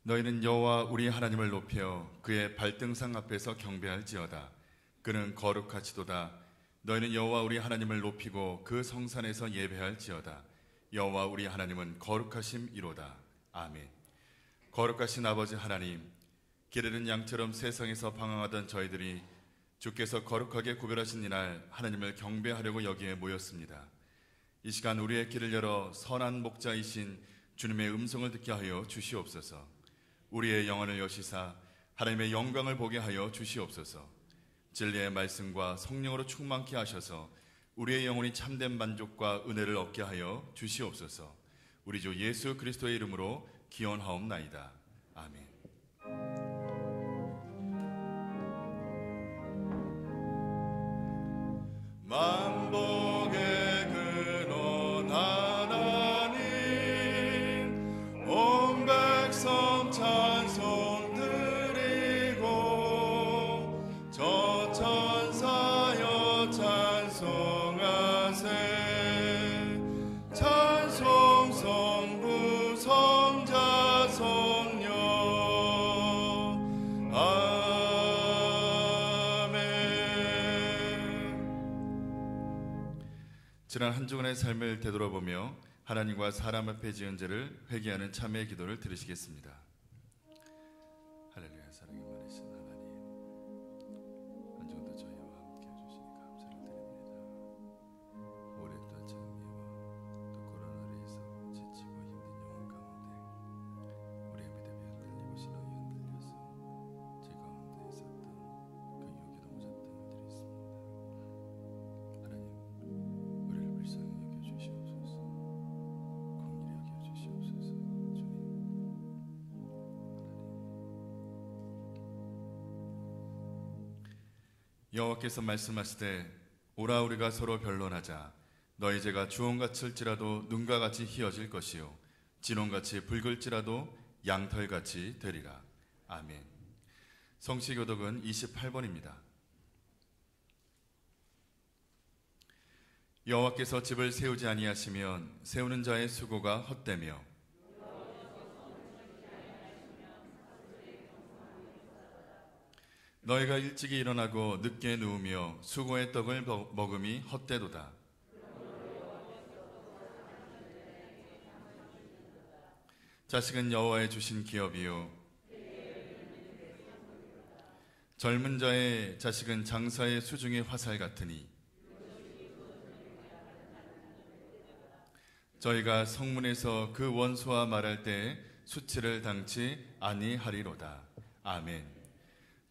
너희는 여호와 우리 하나님을 높여 그의 발등상 앞에서 경배할지어다. 그는 거룩하시도다. 너희는 여호와 우리 하나님을 높이고 그 성산에서 예배할지어다. 여호와 우리 하나님은 거룩하심이로다. 아멘. 거룩하신 아버지 하나님, 기르는 양처럼 세상에서 방황하던 저희들이 주께서 거룩하게 구별하신 이날 하나님을 경배하려고 여기에 모였습니다. 이 시간 우리의 길을 열어 선한 목자이신 주님의 음성을 듣게 하여 주시옵소서. 우리의 영혼을 여시사 하나님의 영광을 보게 하여 주시옵소서. 진리의 말씀과 성령으로 충만케 하셔서 우리의 영혼이 참된 만족과 은혜를 얻게 하여 주시옵소서. 우리 주 예수 그리스도의 이름으로 기원하옵나이다. 아멘. 만복의 근원 하나님, 온 백성 찬송 드리고 저 천사여 찬송하세. 찬송 성부 성자 성령. 지난 한 주간의 삶을 되돌아보며 하나님과 사람 앞에 지은 죄를 회개하는 참회의 기도를 들으시겠습니다. 할렐루야. 사랑이 많으신 하나님, 한 주간도 저희와 함께 해주시니 감사를 드립니다. 오랫동안 장미와 또 코로나로 인해서 지치고 힘든 영혼 가운데 우리의 믿음이 흔들리고 신앙이 흔들려서 제 가운데 있었던 그 유혹에 너무 잡담을 드렸습니다. 하나님, 우리를 불쌍히 여겨주시옵소서. 긍휼히 여겨주시옵소서. 주님, 여호와께서 말씀하시되 오라 우리가 서로 변론하자. 너희 죄가 주홍같을지라도 눈과 같이 희어질 것이요 진홍같이 붉을지라도 양털같이 되리라. 아멘. 성시교독은 28번입니다. 여호와께서 집을 세우지 아니하시면 세우는 자의 수고가 헛되며 너희가 일찍이 일어나고 늦게 누우며 수고의 떡을 먹음이 헛되도다. 자식은 여호와의 주신 기업이요 젊은 자의 자식은 장사의 수중의 화살 같으니 저희가 성문에서 그 원수와 말할 때에 수치를 당치 아니하리로다. 아멘.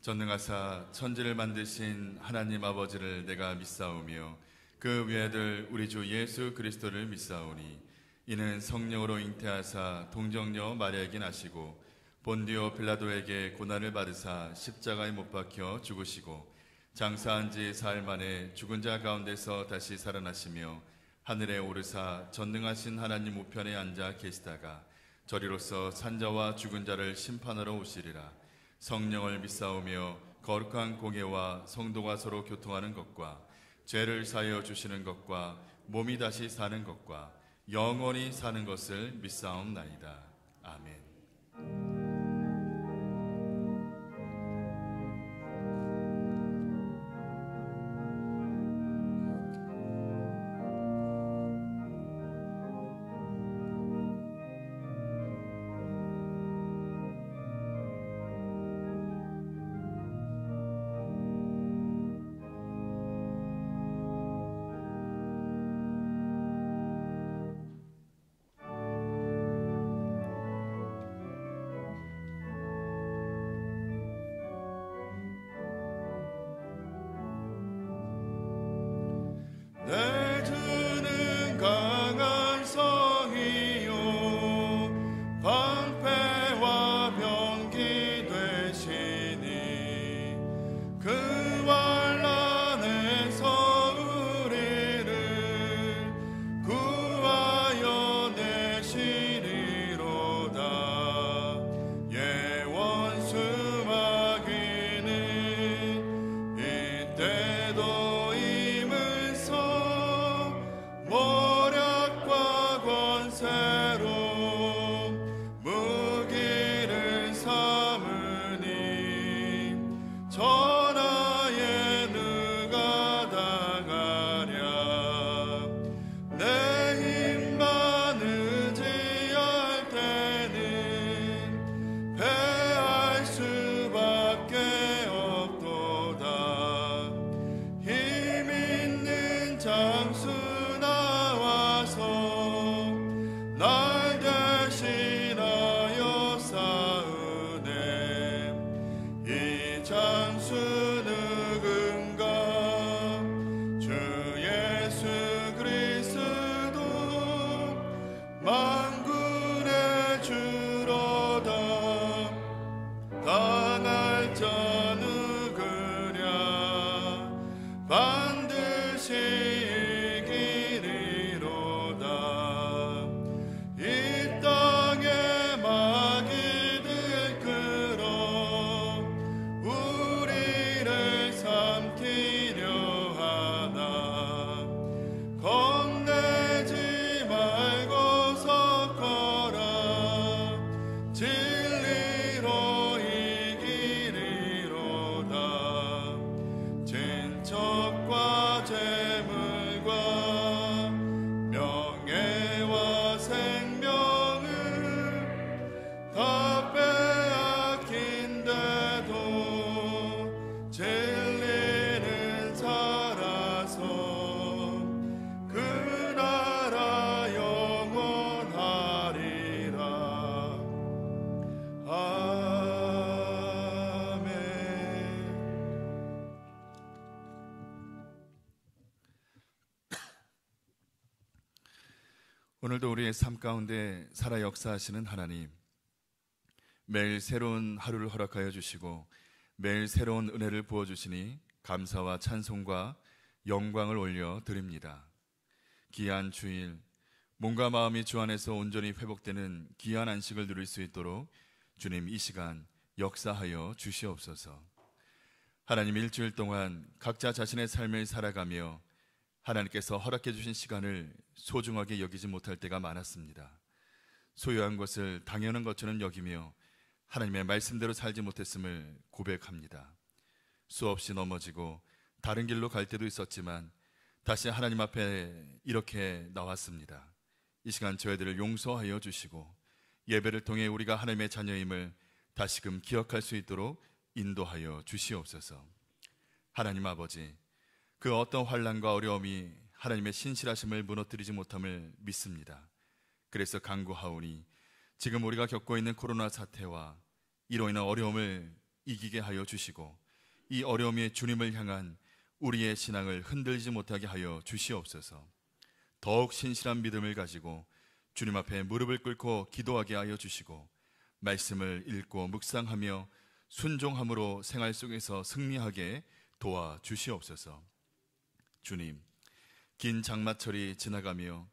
전능하사 천지를 만드신 하나님 아버지를 내가 믿사오며 그 외아들 우리 주 예수 그리스도를 믿사오니 이는 성령으로 잉태하사 동정녀 마리아에게 나시고 본디오 빌라도에게 고난을 받으사 십자가에 못 박혀 죽으시고 장사한 지 사흘 만에 죽은 자 가운데서 다시 살아나시며 하늘에 오르사 전능하신 하나님 우편에 앉아 계시다가 저리로서 산자와 죽은 자를 심판하러 오시리라. 성령을 믿사오며 거룩한 공예와 성도가 서로 교통하는 것과 죄를 사하여 주시는 것과 몸이 다시 사는 것과 영원히 사는 것을 믿사옵나이다. 아멘. 내 주는 강한 성이요 방패와 병기 되시니 그 환난에서 우리를 구하여 내시리로다. 예원수 마귀는 이때도 모략과 권세로 무기를 만군의 주로다. 당할 자 누구랴. 반드시 이기리로다. 이 땅에 마귀들 끌어 우리를 삼키려 하나. 겁내지 말고 섞어라. 진리로 이기리로다. 친척과 재물과 명예와 생명을 다 빼앗긴데도 진리는 살아서 그 나라 영원하리라. 아멘. 오늘도 우리의 삶 가운데 살아 역사하시는 하나님, 매일 새로운 하루를 허락하여 주시고 매일 새로운 은혜를 부어주시니 감사와 찬송과 영광을 올려 드립니다. 귀한 주일, 몸과 마음이 주 안에서 온전히 회복되는 귀한 안식을 누릴 수 있도록 주님 이 시간 역사하여 주시옵소서. 하나님, 일주일 동안 각자 자신의 삶을 살아가며 하나님께서 허락해 주신 시간을 소중하게 여기지 못할 때가 많았습니다. 소유한 것을 당연한 것처럼 여기며 하나님의 말씀대로 살지 못했음을 고백합니다. 수없이 넘어지고 다른 길로 갈 때도 있었지만 다시 하나님 앞에 이렇게 나왔습니다. 이 시간 저희들을 용서하여 주시고 예배를 통해 우리가 하나님의 자녀임을 다시금 기억할 수 있도록 인도하여 주시옵소서. 하나님 아버지, 그 어떤 환난과 어려움이 하나님의 신실하심을 무너뜨리지 못함을 믿습니다. 그래서 간구하오니 지금 우리가 겪고 있는 코로나 사태와 이로 인한 어려움을 이기게 하여 주시고 이 어려움이 주님을 향한 우리의 신앙을 흔들리지 못하게 하여 주시옵소서. 더욱 신실한 믿음을 가지고 주님 앞에 무릎을 꿇고 기도하게 하여 주시고 말씀을 읽고 묵상하며 순종함으로 생활 속에서 승리하게 도와주시옵소서. 주님, 긴 장마철이 지나가며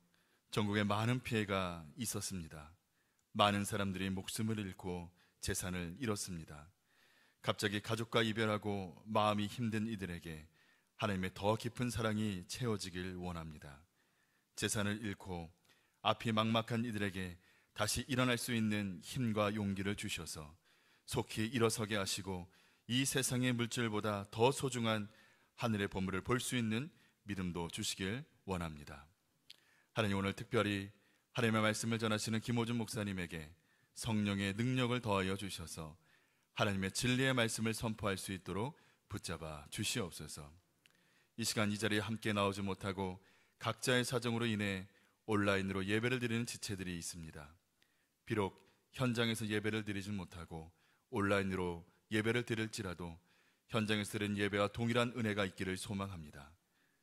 전국에 많은 피해가 있었습니다. 많은 사람들이 목숨을 잃고 재산을 잃었습니다. 갑자기 가족과 이별하고 마음이 힘든 이들에게 하나님의 더 깊은 사랑이 채워지길 원합니다. 재산을 잃고 앞이 막막한 이들에게 다시 일어날 수 있는 힘과 용기를 주셔서 속히 일어서게 하시고 이 세상의 물질보다 더 소중한 하늘의 보물을 볼 수 있는 믿음도 주시길 원합니다. 하나님, 오늘 특별히 하나님의 말씀을 전하시는 김호준 목사님에게 성령의 능력을 더하여 주셔서 하나님의 진리의 말씀을 선포할 수 있도록 붙잡아 주시옵소서. 이 시간 이 자리에 함께 나오지 못하고 각자의 사정으로 인해 온라인으로 예배를 드리는 지체들이 있습니다. 비록 현장에서 예배를 드리지 못하고 온라인으로 예배를 드릴지라도 현장에서 드린 예배와 동일한 은혜가 있기를 소망합니다.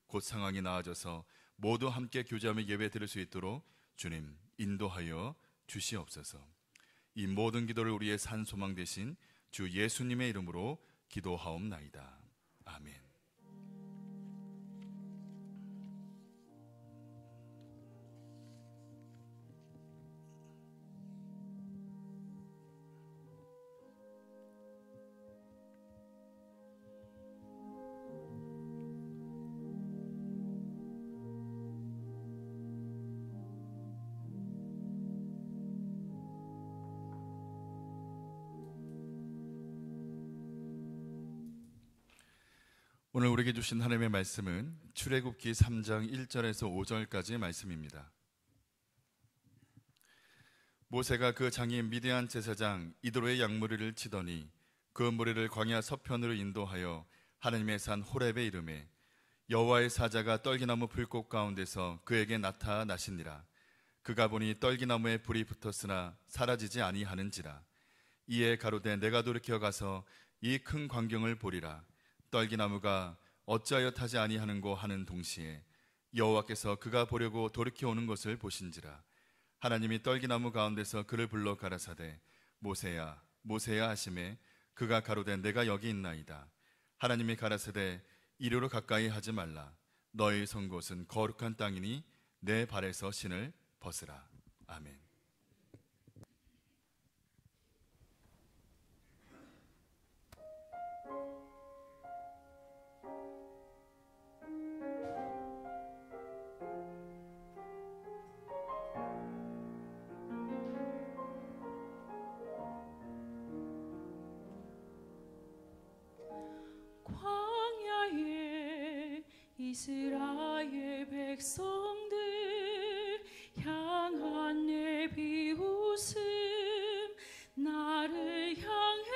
곧 상황이 나아져서 모두 함께 교제하며 예배 드릴 수 있도록 주님 인도하여 주시옵소서. 이 모든 기도를 우리의 산 소망 되신 주 예수님의 이름으로 기도하옵나이다. 아멘. 오늘 우리에게 주신 하나님의 말씀은 출애굽기 3장 1절에서 5절까지의 말씀입니다. 모세가 그 장인 미디안 제사장 이드로의 양무리를 치더니 그 무리를 광야 서편으로 인도하여 하나님의 산 호렙에 이르매 여호와의 사자가 떨기나무 불꽃 가운데서 그에게 나타나시니라. 그가 보니 떨기나무에 불이 붙었으나 사라지지 아니하는지라. 이에 가로되 내가 돌이켜 가서 이 큰 광경을 보리라. 떨기나무가 어찌하여 타지 아니하는고 하는 동시에 여호와께서 그가 보려고 돌이켜 오는 것을 보신지라. 하나님이 떨기나무 가운데서 그를 불러 가라사대 모세야 모세야 하시매 그가 가로되 내가 여기 있나이다. 하나님이 가라사대 이리로 가까이 하지 말라. 너의 선 곳은 거룩한 땅이니 내 발에서 신을 벗으라. 아멘. 이스라엘 백성들 향한 내 비웃음 나를 향해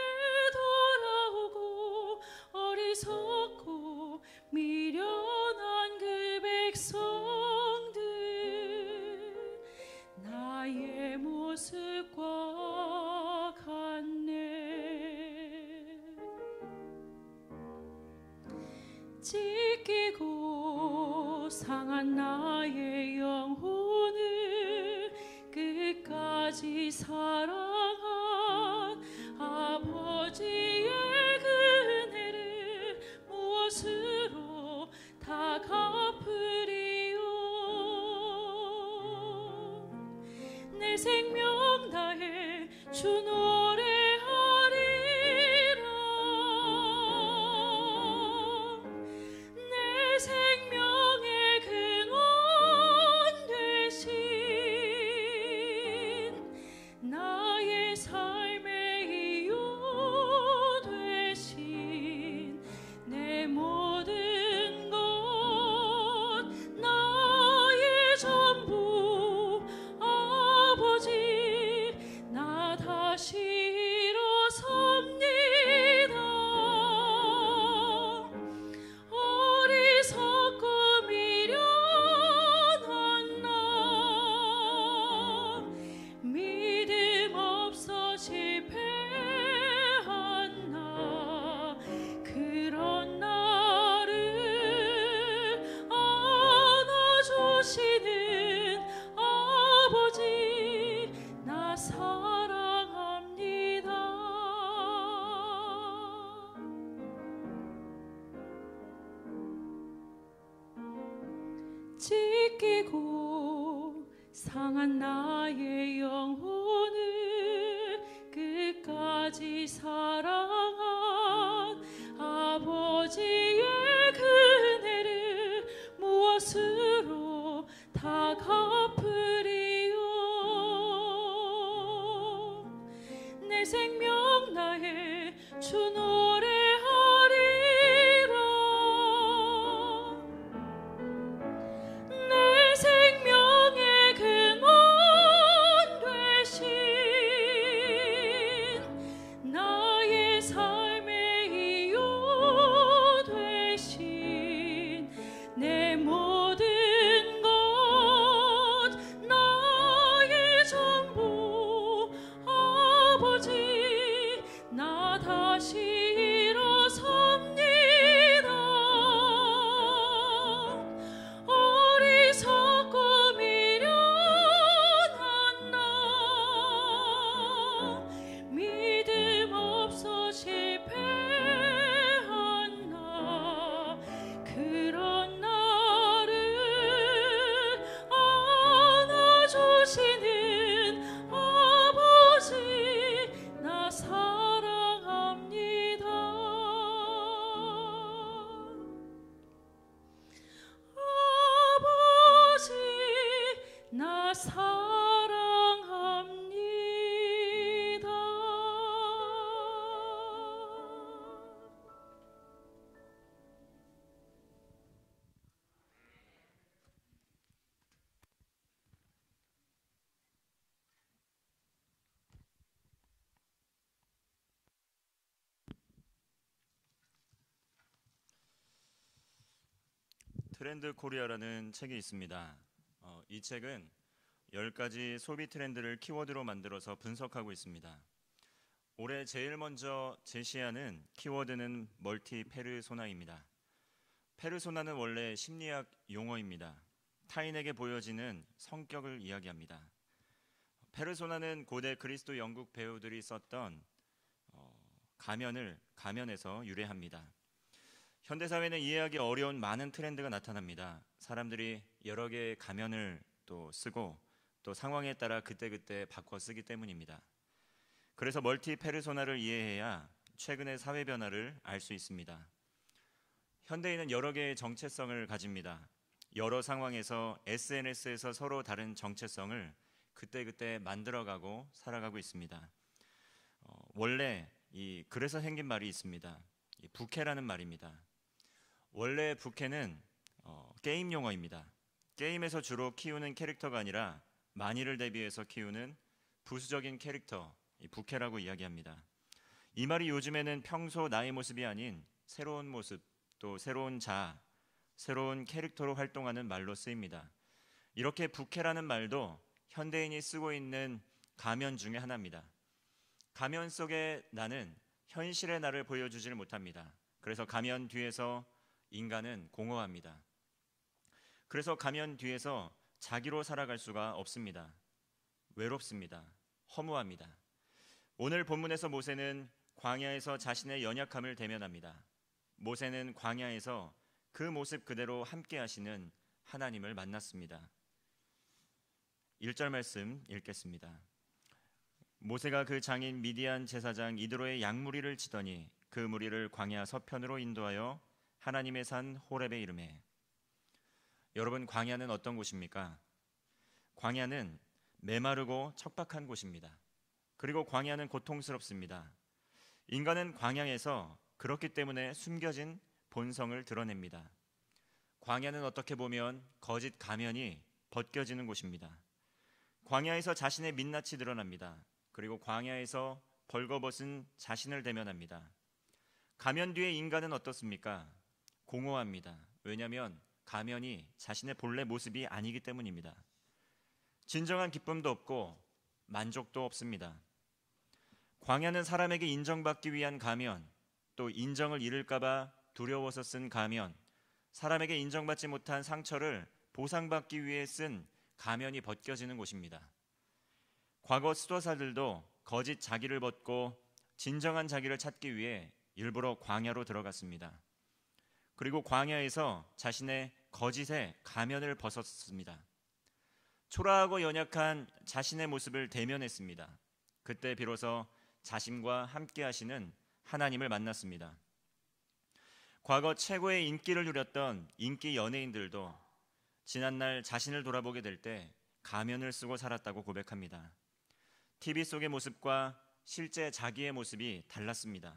돌아오고 어리석고 미련한 그 백성들 나의 모습과 같네. 찢기고 상한 나의 영혼을 끝까지 사랑한 아버지의 은혜를 무엇으로 다 갚으리요. 내 생명 다해 주 노래하리라. 내 생명의 근원 되신 나의 삶의 이유 되신 내 모든 것 나의 전부 아버지 나 다시 일어섭니다. 어리석고 미련한 나 믿음 없어 실패한 나 그런 나를 안아주시는 아버지 나 사랑합니다. 찢기고 상한 나의 영혼을 끝까지 사랑한 아버지의 은혜를 무엇으로 다 갚으리요. 내 생명 다해 주 노래하리라. 내 생명의 근원 되신 나의 삶의 이유 되신 내 모든 것 나의 전부 아버지 나 다시 일어섭니다. 어리석고 미련한 나 믿음 없어 실패한 나 그런 나를 안아주시는 아버지 나 사랑합니다. 아버지 나 사랑합니다. 트렌드 코리아라는 책이 있습니다. 이 책은 10가지 소비 트렌드를 키워드로 만들어서 분석하고 있습니다. 올해 제일 먼저 제시하는 키워드는 멀티 페르소나입니다. 페르소나는 원래 심리학 용어입니다. 타인에게 보여지는 성격을 이야기합니다. 페르소나는 고대 그리스도 영국 배우들이 썼던 가면에서 유래합니다. 현대사회는 이해하기 어려운 많은 트렌드가 나타납니다. 사람들이 여러 개의 가면을 또 쓰고 또 상황에 따라 그때그때 바꿔 쓰기 때문입니다. 그래서 멀티 페르소나를 이해해야 최근의 사회 변화를 알 수 있습니다. 현대인은 여러 개의 정체성을 가집니다. 여러 상황에서 SNS에서 서로 다른 정체성을 그때그때 만들어가고 살아가고 있습니다. 원래 그래서 생긴 말이 있습니다. 부캐라는 말입니다. 원래 부캐는 게임 용어입니다. 게임에서 주로 키우는 캐릭터가 아니라 만일을 대비해서 키우는 부수적인 캐릭터, 부캐라고 이야기합니다. 이 말이 요즘에는 평소 나의 모습이 아닌 새로운 모습, 또 새로운 새로운 캐릭터로 활동하는 말로 쓰입니다. 이렇게 부캐라는 말도 현대인이 쓰고 있는 가면 중에 하나입니다. 가면 속의 나는 현실의 나를 보여주질 못합니다. 그래서 가면 뒤에서 인간은 공허합니다. 그래서 가면 뒤에서 자기로 살아갈 수가 없습니다. 외롭습니다. 허무합니다. 오늘 본문에서 모세는 광야에서 자신의 연약함을 대면합니다. 모세는 광야에서 그 모습 그대로 함께 하시는 하나님을 만났습니다. 1절 말씀 읽겠습니다. 모세가 그 장인 미디안 제사장 이드로의 양무리를 치더니 그 무리를 광야 서편으로 인도하여 하나님의 산 호렙에 이르매. 여러분, 광야는 어떤 곳입니까? 광야는 메마르고 척박한 곳입니다. 그리고 광야는 고통스럽습니다. 인간은 광야에서 그렇기 때문에 숨겨진 본성을 드러냅니다. 광야는 어떻게 보면 거짓 가면이 벗겨지는 곳입니다. 광야에서 자신의 민낯이 드러납니다. 그리고 광야에서 벌거벗은 자신을 대면합니다. 가면 뒤의 인간은 어떻습니까? 공허합니다. 왜냐하면 가면이 자신의 본래 모습이 아니기 때문입니다. 진정한 기쁨도 없고 만족도 없습니다. 광야는 사람에게 인정받기 위한 가면, 또 인정을 잃을까봐 두려워서 쓴 가면, 사람에게 인정받지 못한 상처를 보상받기 위해 쓴 가면이 벗겨지는 곳입니다. 과거 수도사들도 거짓 자기를 벗고 진정한 자기를 찾기 위해 일부러 광야로 들어갔습니다. 그리고 광야에서 자신의 거짓의 가면을 벗었습니다. 초라하고 연약한 자신의 모습을 대면했습니다. 그때 비로소 자신과 함께 하시는 하나님을 만났습니다. 과거 최고의 인기를 누렸던 인기 연예인들도 지난날 자신을 돌아보게 될 때 가면을 쓰고 살았다고 고백합니다. TV 속의 모습과 실제 자기의 모습이 달랐습니다.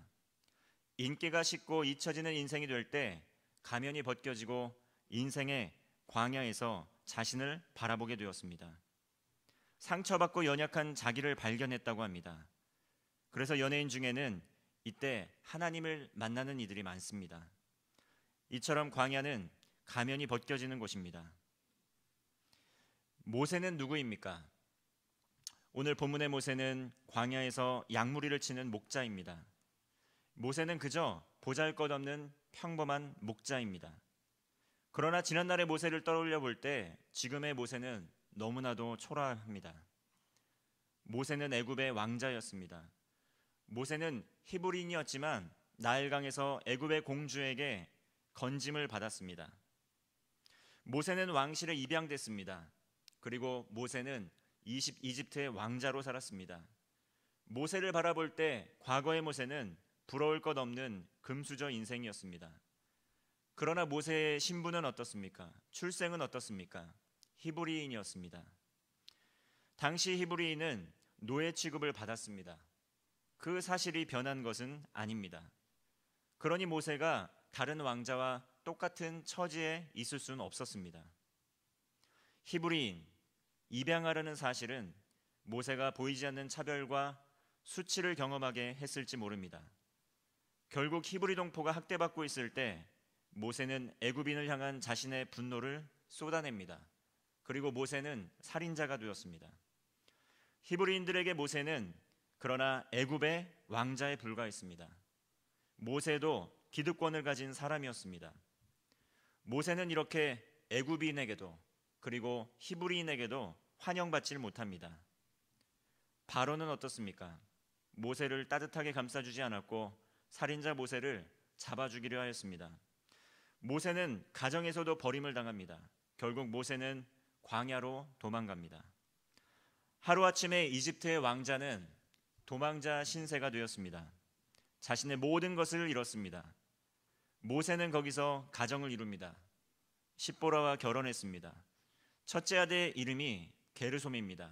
인기가 식고 잊혀지는 인생이 될 때 가면이 벗겨지고 인생의 광야에서 자신을 바라보게 되었습니다. 상처받고 연약한 자기를 발견했다고 합니다. 그래서 연예인 중에는 이때 하나님을 만나는 이들이 많습니다. 이처럼 광야는 가면이 벗겨지는 곳입니다. 모세는 누구입니까? 오늘 본문의 모세는 광야에서 양무리를 치는 목자입니다. 모세는 그저 보잘것없는 평범한 목자입니다. 그러나 지난날의 모세를 떠올려 볼 때 지금의 모세는 너무나도 초라합니다. 모세는 애굽의 왕자였습니다. 모세는 히브리인이었지만 나일강에서 애굽의 공주에게 건짐을 받았습니다. 모세는 왕실에 입양됐습니다. 그리고 모세는 이집트의 왕자로 살았습니다. 모세를 바라볼 때 과거의 모세는 부러울 것 없는 금수저 인생이었습니다. 그러나 모세의 신분은 어떻습니까? 출생은 어떻습니까? 히브리인이었습니다. 당시 히브리인은 노예 취급을 받았습니다. 그 사실이 변한 것은 아닙니다. 그러니 모세가 다른 왕자와 똑같은 처지에 있을 수는 없었습니다. 히브리인, 입양하려는 사실은 모세가 보이지 않는 차별과 수치를 경험하게 했을지 모릅니다. 결국 히브리 동포가 학대받고 있을 때 모세는 애굽인을 향한 자신의 분노를 쏟아냅니다. 그리고 모세는 살인자가 되었습니다. 히브리인들에게 모세는 그러나 애굽의 왕자에 불과했습니다. 모세도 기득권을 가진 사람이었습니다. 모세는 이렇게 애굽인에게도 그리고 히브리인에게도 환영받지 못합니다. 바로는 어떻습니까? 모세를 따뜻하게 감싸주지 않았고 살인자 모세를 잡아주기로 하였습니다. 모세는 가정에서도 버림을 당합니다. 결국 모세는 광야로 도망갑니다. 하루아침에 이집트의 왕자는 도망자 신세가 되었습니다. 자신의 모든 것을 잃었습니다. 모세는 거기서 가정을 이룹니다. 십보라와 결혼했습니다. 첫째 아들의 이름이 게르솜입니다.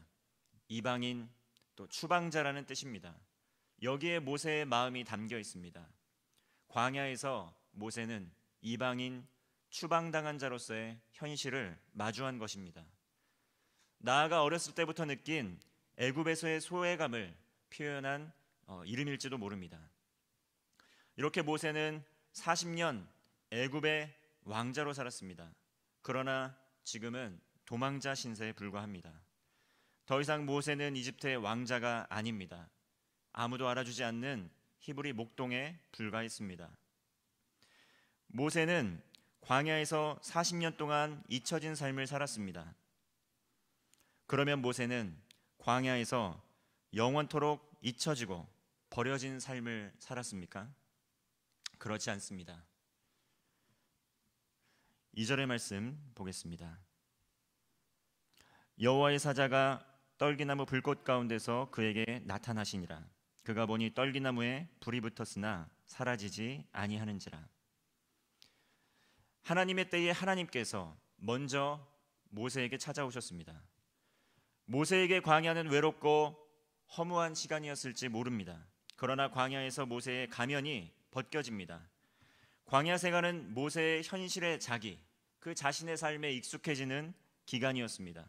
이방인, 또 추방자라는 뜻입니다. 여기에 모세의 마음이 담겨 있습니다. 광야에서 모세는 이방인, 추방당한 자로서의 현실을 마주한 것입니다. 나아가 어렸을 때부터 느낀 애굽에서의 소외감을 표현한 이름일지도 모릅니다. 이렇게 모세는 40년 애굽의 왕자로 살았습니다. 그러나 지금은 도망자 신세에 불과합니다. 더 이상 모세는 이집트의 왕자가 아닙니다. 아무도 알아주지 않는 히브리 목동에 불과했습니다. 모세는 광야에서 40년 동안 잊혀진 삶을 살았습니다. 그러면 모세는 광야에서 영원토록 잊혀지고 버려진 삶을 살았습니까? 그렇지 않습니다. 2절의 말씀 보겠습니다. 여호와의 사자가 떨기나무 불꽃 가운데서 그에게 나타나시니라. 그가 보니 떨기나무에 불이 붙었으나 사라지지 아니하는지라. 하나님의 때에 하나님께서 먼저 모세에게 찾아오셨습니다. 모세에게 광야는 외롭고 허무한 시간이었을지 모릅니다. 그러나 광야에서 모세의 가면이 벗겨집니다. 광야 생활은 모세의 현실의 자기, 그 자신의 삶에 익숙해지는 기간이었습니다.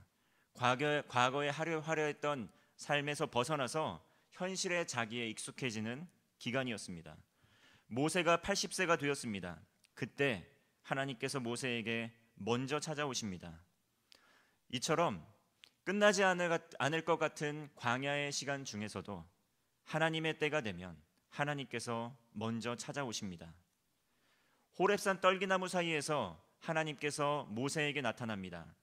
과거에 하려 했던 삶에서 벗어나서 현실의 자기에 익숙해지는 기간이었습니다. 모세가 80세가 되었습니다. 그때 하나님께서 모세에게 먼저 찾아오십니다. 이처럼 끝나지 않을 것 같은 광야의 시간 중에서도 하나님의 때가 되면 하나님께서 먼저 찾아오십니다. 호렙산 떨기나무 사이에서 하나님께서 모세에게 나타납니다.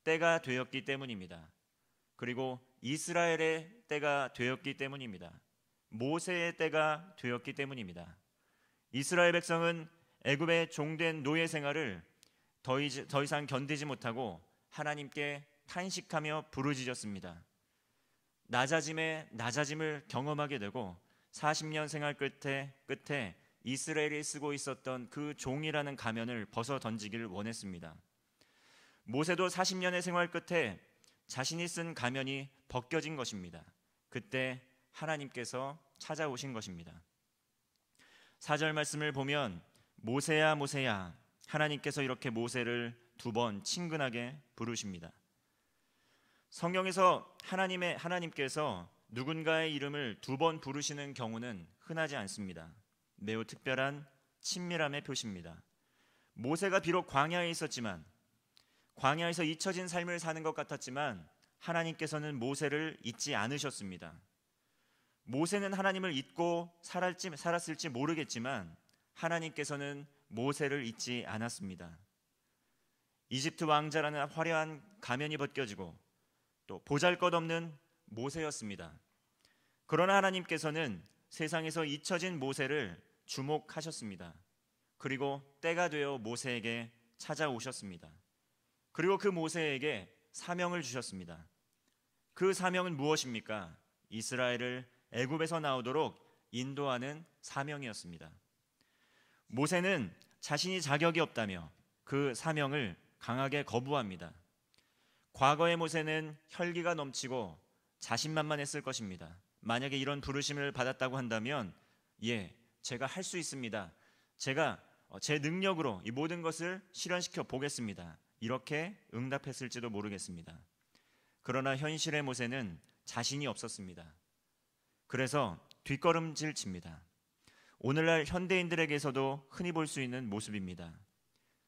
때가 되었기 때문입니다. 그리고 이스라엘의 때가 되었기 때문입니다. 모세의 때가 되었기 때문입니다. 이스라엘 백성은 애굽의 종된 노예 생활을 더 이상 견디지 못하고 하나님께 탄식하며 부르짖었습니다. 낮아짐을 경험하게 되고 40년 생활 끝에 이스라엘이 쓰고 있었던 그 종이라는 가면을 벗어 던지기를 원했습니다. 모세도 40년의 생활 끝에 자신이 쓴 가면이 벗겨진 것입니다. 그때 하나님께서 찾아오신 것입니다. 4절 말씀을 보면 모세야 모세야, 하나님께서 이렇게 모세를 2번 친근하게 부르십니다. 성경에서 하나님께서 누군가의 이름을 2번 부르시는 경우는 흔하지 않습니다. 매우 특별한 친밀함의 표시입니다. 모세가 비록 광야에 있었지만, 광야에서 잊혀진 삶을 사는 것 같았지만 하나님께서는 모세를 잊지 않으셨습니다. 모세는 하나님을 잊고 살았을지 모르겠지만 하나님께서는 모세를 잊지 않았습니다. 이집트 왕자라는 화려한 가면이 벗겨지고 또 보잘것없는 모세였습니다. 그러나 하나님께서는 세상에서 잊혀진 모세를 주목하셨습니다. 그리고 때가 되어 모세에게 찾아오셨습니다. 그리고 그 모세에게 사명을 주셨습니다. 그 사명은 무엇입니까? 이스라엘을 애굽에서 나오도록 인도하는 사명이었습니다. 모세는 자신이 자격이 없다며 그 사명을 강하게 거부합니다. 과거의 모세는 혈기가 넘치고 자신만만했을 것입니다. 만약에 이런 부르심을 받았다고 한다면 제가 할 수 있습니다. 제가 제 능력으로 이 모든 것을 실현시켜 보겠습니다. 이렇게 응답했을지도 모르겠습니다. 그러나 현실의 모세는 자신이 없었습니다. 그래서 뒷걸음질 칩니다. 오늘날 현대인들에게서도 흔히 볼 수 있는 모습입니다.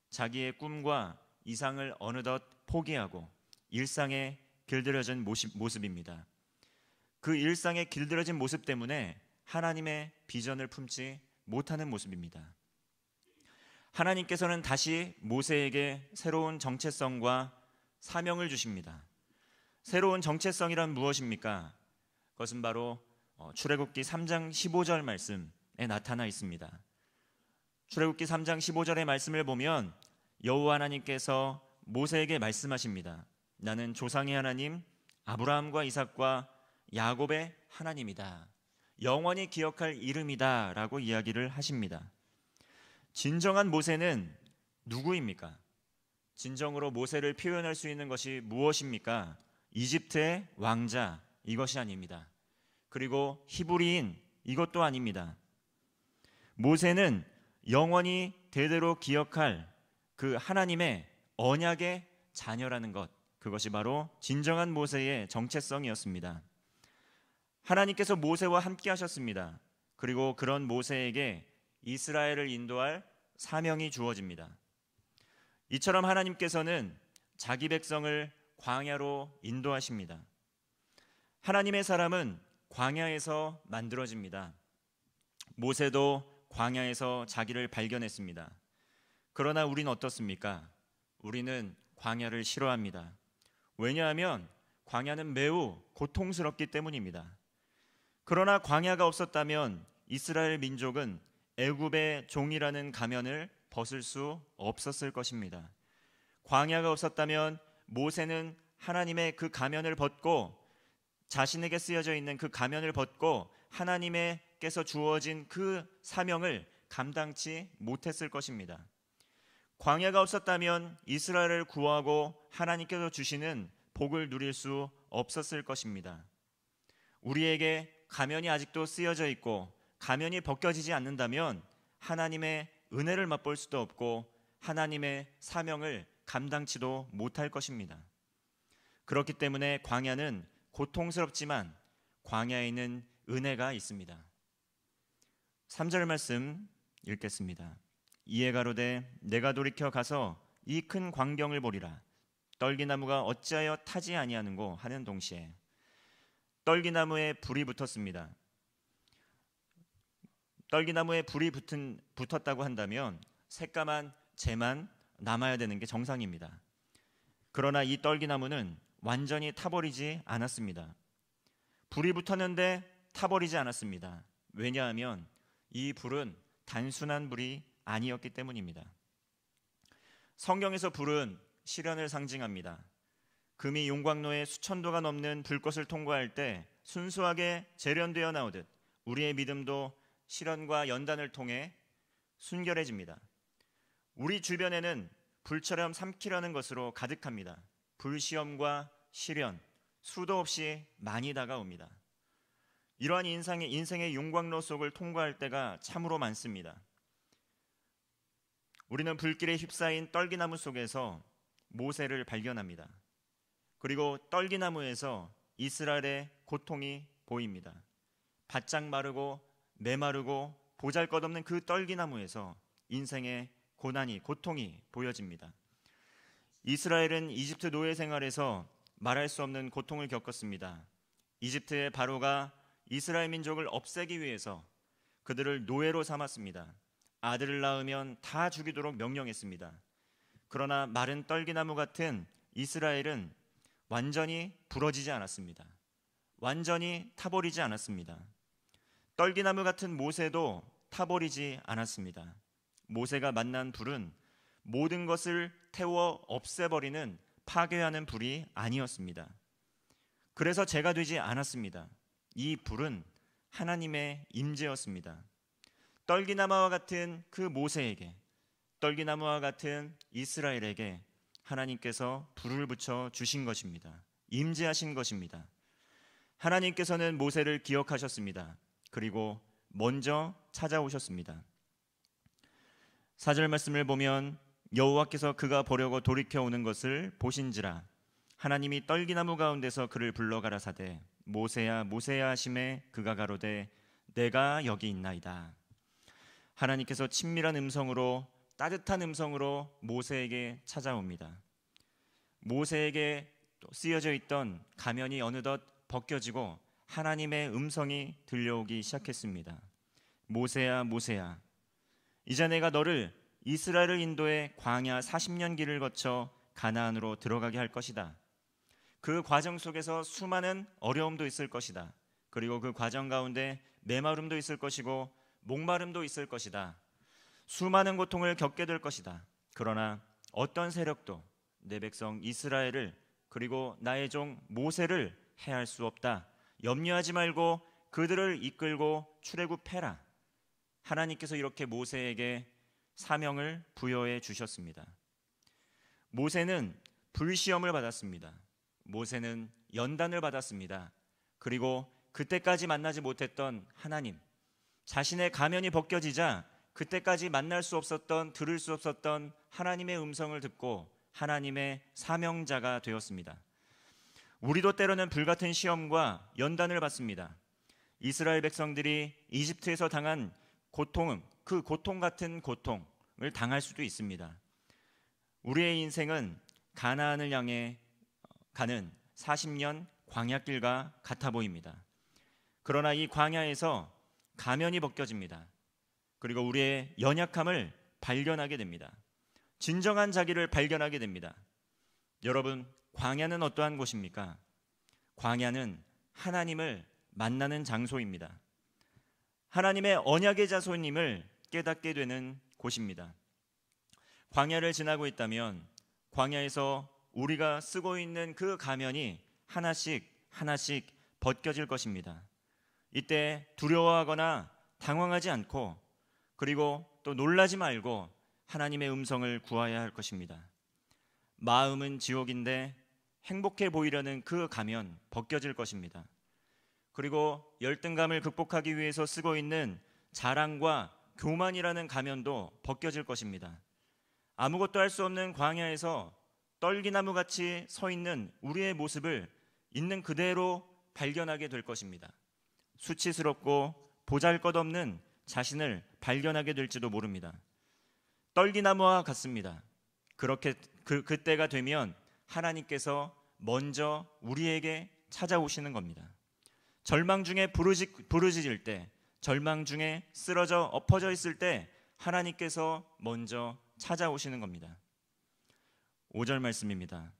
자기의 꿈과 이상을 어느덧 포기하고 일상에 길들여진 모습입니다. 그 일상에 길들여진 모습 때문에 하나님의 비전을 품지 못하는 모습입니다. 하나님께서는 다시 모세에게 새로운 정체성과 사명을 주십니다. 새로운 정체성이란 무엇입니까? 그것은 바로 출애굽기 3장 15절 말씀에 나타나 있습니다. 출애굽기 3장 15절의 말씀을 보면 여호와 하나님께서 모세에게 말씀하십니다. 나는 조상의 하나님 아브라함과 이삭과 야곱의 하나님이다. 영원히 기억할 이름이다 라고 이야기를 하십니다. 진정한 모세는 누구입니까? 진정으로 모세를 표현할 수 있는 것이 무엇입니까? 이집트의 왕자, 이것이 아닙니다. 그리고 히브리인, 이것도 아닙니다. 모세는 영원히 대대로 기억할 그 하나님의 언약의 자녀라는 것, 그것이 바로 진정한 모세의 정체성이었습니다. 하나님께서 모세와 함께 하셨습니다. 그리고 그런 모세에게 이스라엘을 인도할 사명이 주어집니다. 이처럼 하나님께서는 자기 백성을 광야로 인도하십니다. 하나님의 사람은 광야에서 만들어집니다. 모세도 광야에서 자기를 발견했습니다. 그러나 우리는 어떻습니까? 우리는 광야를 싫어합니다. 왜냐하면 광야는 매우 고통스럽기 때문입니다. 그러나 광야가 없었다면 이스라엘 민족은 애굽의 종이라는 가면을 벗을 수 없었을 것입니다. 광야가 없었다면 모세는 하나님의 그 가면을 벗고 자신에게 쓰여져 있는 그 가면을 벗고 하나님께서 주어진 그 사명을 감당치 못했을 것입니다. 광야가 없었다면 이스라엘을 구하고 하나님께서 주시는 복을 누릴 수 없었을 것입니다. 우리에게 가면이 아직도 쓰여져 있고 가면이 벗겨지지 않는다면 하나님의 은혜를 맛볼 수도 없고 하나님의 사명을 감당치도 못할 것입니다. 그렇기 때문에 광야는 고통스럽지만 광야에는 은혜가 있습니다. 3절 말씀 읽겠습니다. 이에 가로되 내가 돌이켜 가서 이 큰 광경을 보리라. 떨기나무가 어찌하여 타지 아니하는고 하는 동시에 떨기나무에 불이 붙었습니다. 떨기나무에 불이 붙었다고 한다면 새까만 재만 남아야 되는 게 정상입니다. 그러나 이 떨기나무는 완전히 타버리지 않았습니다. 불이 붙었는데 타버리지 않았습니다. 왜냐하면 이 불은 단순한 불이 아니었기 때문입니다. 성경에서 불은 시련을 상징합니다. 금이 용광로에 수천 도가 넘는 불꽃을 통과할 때 순수하게 재련되어 나오듯 우리의 믿음도 시련과 연단을 통해 순결해집니다. 우리 주변에는 불처럼 삼키려는 것으로 가득합니다. 불시험과 시련, 수도 없이 많이 다가옵니다. 이러한 인생의 용광로 속을 통과할 때가 참으로 많습니다. 우리는 불길에 휩싸인 떨기나무 속에서 모세를 발견합니다. 그리고 떨기나무에서 이스라엘의 고통이 보입니다. 바짝 마르고 메마르고 보잘것없는 그 떨기나무에서 인생의 고통이 보여집니다. 이스라엘은 이집트 노예 생활에서 말할 수 없는 고통을 겪었습니다. 이집트의 바로가 이스라엘 민족을 없애기 위해서 그들을 노예로 삼았습니다. 아들을 낳으면 다 죽이도록 명령했습니다. 그러나 마른 떨기나무 같은 이스라엘은 완전히 부러지지 않았습니다. 완전히 타버리지 않았습니다. 떨기나무 같은 모세도 타버리지 않았습니다. 모세가 만난 불은 모든 것을 태워 없애버리는 파괴하는 불이 아니었습니다. 그래서 죄가 되지 않았습니다. 이 불은 하나님의 임재였습니다. 떨기나무와 같은 그 모세에게, 떨기나무와 같은 이스라엘에게 하나님께서 불을 붙여 주신 것입니다. 임재하신 것입니다. 하나님께서는 모세를 기억하셨습니다. 그리고 먼저 찾아오셨습니다. 4절 말씀을 보면 여호와께서 그가 보려고 돌이켜 오는 것을 보신지라 하나님이 떨기나무 가운데서 그를 불러 가라사대 모세야 모세야 하심에 그가 가로되 내가 여기 있나이다. 하나님께서 친밀한 음성으로, 따뜻한 음성으로 모세에게 찾아옵니다. 모세에게 쓰여져 있던 가면이 어느덧 벗겨지고 하나님의 음성이 들려오기 시작했습니다. 모세야 모세야, 이제 내가 너를 이스라엘을 인도해 광야 40년 길을 거쳐 가나안으로 들어가게 할 것이다. 그 과정 속에서 수많은 어려움도 있을 것이다. 그리고 그 과정 가운데 메마름도 있을 것이고 목마름도 있을 것이다. 수많은 고통을 겪게 될 것이다. 그러나 어떤 세력도 내 백성 이스라엘을 그리고 나의 종 모세를 해할 수 없다. 염려하지 말고 그들을 이끌고 출애굽해라. 하나님께서 이렇게 모세에게 사명을 부여해 주셨습니다. 모세는 불시험을 받았습니다. 모세는 연단을 받았습니다. 그리고 그때까지 만나지 못했던 하나님, 자신의 가면이 벗겨지자 그때까지 만날 수 없었던, 들을 수 없었던 하나님의 음성을 듣고 하나님의 사명자가 되었습니다. 우리도 때로는 불같은 시험과 연단을 받습니다. 이스라엘 백성들이 이집트에서 당한 고통은 그 고통 같은 고통을 당할 수도 있습니다. 우리의 인생은 가나안을 향해 가는 40년 광야길과 같아 보입니다. 그러나 이 광야에서 가면이 벗겨집니다. 그리고 우리의 연약함을 발견하게 됩니다. 진정한 자기를 발견하게 됩니다. 여러분, 광야는 어떠한 곳입니까? 광야는 하나님을 만나는 장소입니다. 하나님의 언약의 자손임을 깨닫게 되는 곳입니다. 광야를 지나고 있다면 광야에서 우리가 쓰고 있는 그 가면이 하나씩 하나씩 벗겨질 것입니다. 이때 두려워하거나 당황하지 않고 그리고 또 놀라지 말고 하나님의 음성을 구해야 할 것입니다. 마음은 지옥인데 행복해 보이려는 그 가면 벗겨질 것입니다. 그리고 열등감을 극복하기 위해서 쓰고 있는 자랑과 교만이라는 가면도 벗겨질 것입니다. 아무것도 할 수 없는 광야에서 떨기나무같이 서 있는 우리의 모습을 있는 그대로 발견하게 될 것입니다. 수치스럽고 보잘것없는 자신을 발견하게 될지도 모릅니다. 떨기나무와 같습니다. 그렇게 그때가 되면 하나님께서 먼저 우리에게 찾아오시는 겁니다. 절망 중에 부르짖을 때, 절망 중에 쓰러져 엎어져 있을 때 하나님께서 먼저 찾아오시는 겁니다. 5절 말씀입니다.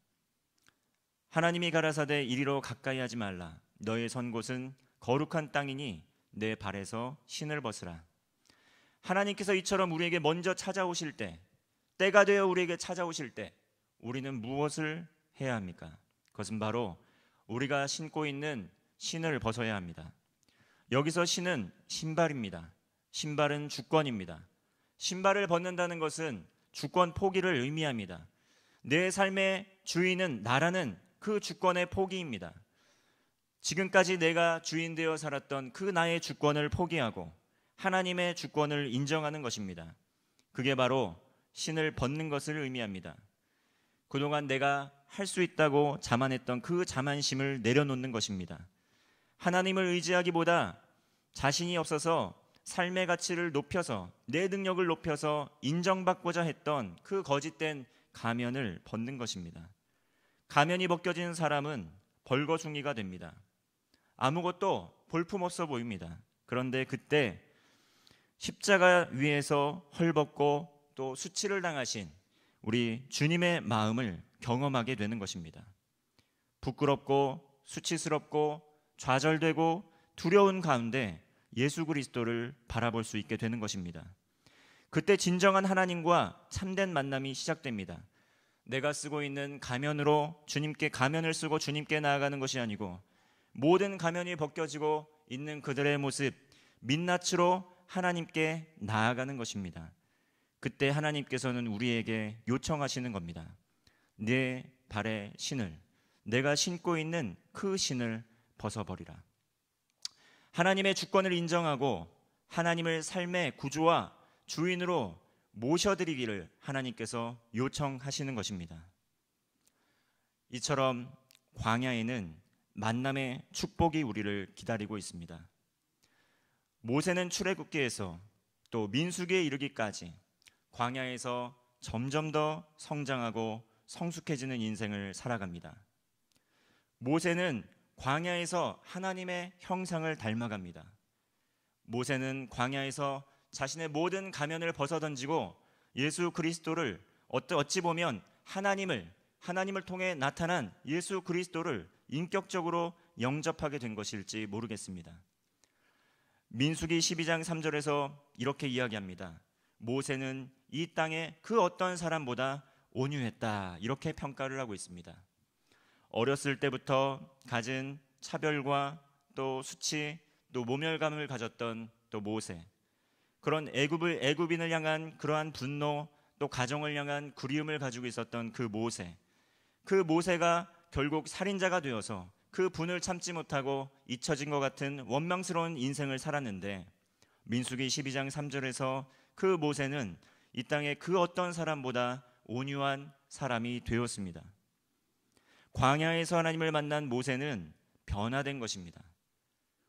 하나님이 가라사대 이리로 가까이 하지 말라. 너의 선 곳은 거룩한 땅이니 내 발에서 신을 벗으라. 하나님께서 이처럼 우리에게 먼저 찾아오실 때, 때가 되어 우리에게 찾아오실 때 우리는 무엇을 해야 합니까? 그것은 바로 우리가 신고 있는 신을 벗어야 합니다. 여기서 신은 신발입니다. 신발은 주권입니다. 신발을 벗는다는 것은 주권 포기를 의미합니다. 내 삶의 주인은 나라는 그 주권의 포기입니다. 지금까지 내가 주인 되어 살았던 그 나의 주권을 포기하고 하나님의 주권을 인정하는 것입니다. 그게 바로 신을 벗는 것을 의미합니다. 그동안 내가 할 수 있다고 자만했던 그 자만심을 내려놓는 것입니다. 하나님을 의지하기보다 자신이 없어서 삶의 가치를 높여서 내 능력을 높여서 인정받고자 했던 그 거짓된 가면을 벗는 것입니다. 가면이 벗겨진 사람은 벌거숭이가 됩니다. 아무것도 볼품없어 보입니다. 그런데 그때 십자가 위에서 헐벗고 또 수치를 당하신 우리 주님의 마음을 경험하게 되는 것입니다. 부끄럽고 수치스럽고 좌절되고 두려운 가운데 예수 그리스도를 바라볼 수 있게 되는 것입니다. 그때 진정한 하나님과 참된 만남이 시작됩니다. 내가 쓰고 있는 가면으로 주님께 가면을 쓰고 주님께 나아가는 것이 아니고 모든 가면이 벗겨지고 있는 그들의 모습 민낯으로 하나님께 나아가는 것입니다. 그때 하나님께서는 우리에게 요청하시는 겁니다. 내 발의 신을, 내가 신고 있는 그 신을 벗어버리라. 하나님의 주권을 인정하고 하나님을 삶의 구주와 주인으로 모셔드리기를 하나님께서 요청하시는 것입니다. 이처럼 광야에는 만남의 축복이 우리를 기다리고 있습니다. 모세는 출애굽기에서 또 민수기에 이르기까지 광야에서 점점 더 성장하고 성숙해지는 인생을 살아갑니다. 모세는 광야에서 하나님의 형상을 닮아갑니다. 모세는 광야에서 자신의 모든 가면을 벗어던지고 예수 그리스도를 어찌 보면 하나님을 통해 나타난 예수 그리스도를 인격적으로 영접하게 된 것일지 모르겠습니다. 민수기 12장 3절에서 이렇게 이야기합니다. 모세는 이 땅에 그 어떤 사람보다 온유했다, 이렇게 평가를 하고 있습니다. 어렸을 때부터 가진 차별과 또 수치, 또 모멸감을 가졌던 또 모세, 그런 애굽인을 향한 그러한 분노, 또 가정을 향한 그리움을 가지고 있었던 그 모세가 결국 살인자가 되어서 그 분을 참지 못하고 잊혀진 것 같은 원망스러운 인생을 살았는데, 민수기 12장 3절에서 그 모세는 이 땅에 그 어떤 사람보다 온유한 사람이 되었습니다. 광야에서 하나님을 만난 모세는 변화된 것입니다.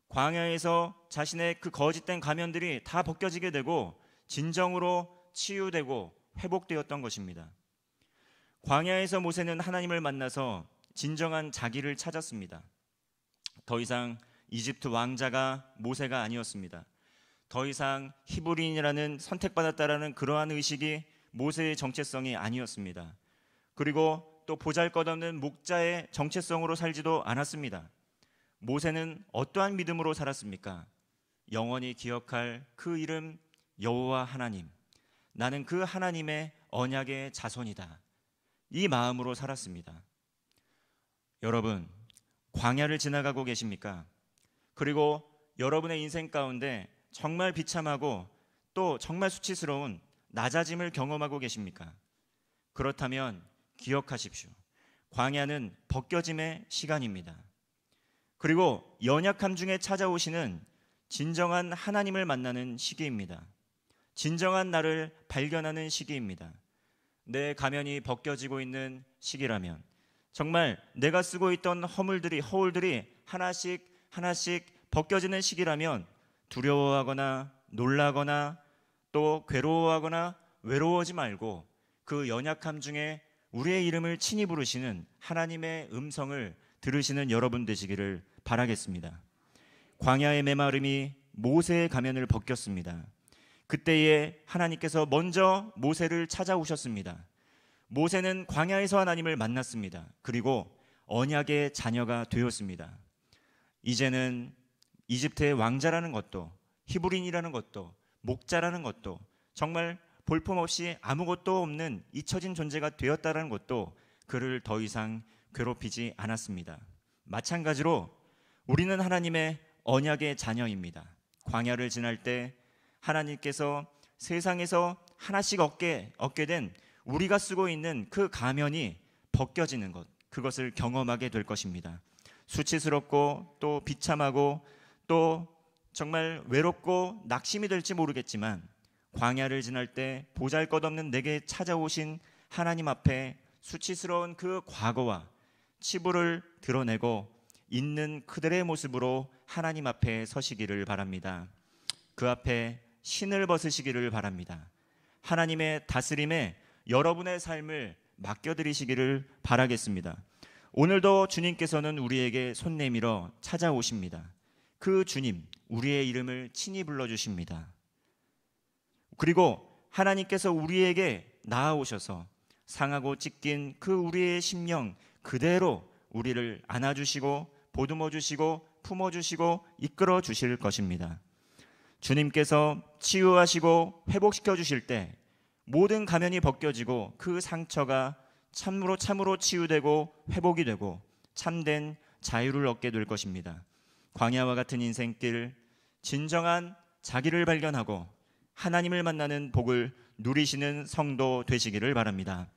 광야에서 자신의 그 거짓된 가면들이 다 벗겨지게 되고 진정으로 치유되고 회복되었던 것입니다. 광야에서 모세는 하나님을 만나서 진정한 자기를 찾았습니다. 더 이상 이집트 왕자가 모세가 아니었습니다. 더 이상 히브리인이라는 선택받았다라는 그러한 의식이 모세의 정체성이 아니었습니다. 그리고 또 보잘것없는 목자의 정체성으로 살지도 않았습니다. 모세는 어떠한 믿음으로 살았습니까? 영원히 기억할 그 이름 여호와 하나님, 나는 그 하나님의 언약의 자손이다, 이 마음으로 살았습니다. 여러분, 광야를 지나가고 계십니까? 그리고 여러분의 인생 가운데 정말 비참하고 또 정말 수치스러운 낮아짐을 경험하고 계십니까? 그렇다면 기억하십시오. 광야는 벗겨짐의 시간입니다. 그리고 연약함 중에 찾아오시는 진정한 하나님을 만나는 시기입니다. 진정한 나를 발견하는 시기입니다. 내 가면이 벗겨지고 있는 시기라면, 정말 내가 쓰고 있던 허울들이 하나씩 벗겨지는 시기라면 두려워하거나 놀라거나 또 괴로워하거나 외로워하지 말고 그 연약함 중에 우리의 이름을 친히 부르시는 하나님의 음성을 들으시는 여러분 되시기를 바라겠습니다. 광야의 메마름이 모세의 가면을 벗겼습니다. 그때에 하나님께서 먼저 모세를 찾아오셨습니다. 모세는 광야에서 하나님을 만났습니다. 그리고 언약의 자녀가 되었습니다. 이제는 이집트의 왕자라는 것도, 히브리인이라는 것도, 목자라는 것도, 정말 볼품없이 아무것도 없는 잊혀진 존재가 되었다는 것도 그를 더 이상 괴롭히지 않았습니다. 마찬가지로 우리는 하나님의 언약의 자녀입니다. 광야를 지날 때 하나님께서 세상에서 하나씩 얻게 된 우리가 쓰고 있는 그 가면이 벗겨지는 것, 그것을 경험하게 될 것입니다. 수치스럽고 또 비참하고 또 정말 외롭고 낙심이 될지 모르겠지만, 광야를 지날 때 보잘것없는 내게 찾아오신 하나님 앞에 수치스러운 그 과거와 치부를 드러내고 있는 그들의 모습으로 하나님 앞에 서시기를 바랍니다. 그 앞에 신을 벗으시기를 바랍니다. 하나님의 다스림에 여러분의 삶을 맡겨드리시기를 바라겠습니다. 오늘도 주님께서는 우리에게 손 내밀어 찾아오십니다. 그 주님, 우리의 이름을 친히 불러주십니다. 그리고 하나님께서 우리에게 나아오셔서 상하고 찢긴 그 우리의 심령 그대로 우리를 안아주시고 보듬어주시고 품어주시고 이끌어 주실 것입니다. 주님께서 치유하시고 회복시켜 주실 때 모든 가면이 벗겨지고 그 상처가 참으로 치유되고 회복이 되고 참된 자유를 얻게 될 것입니다. 광야와 같은 인생길, 진정한 자기를 발견하고 하나님을 만나는 복을 누리시는 성도 되시기를 바랍니다.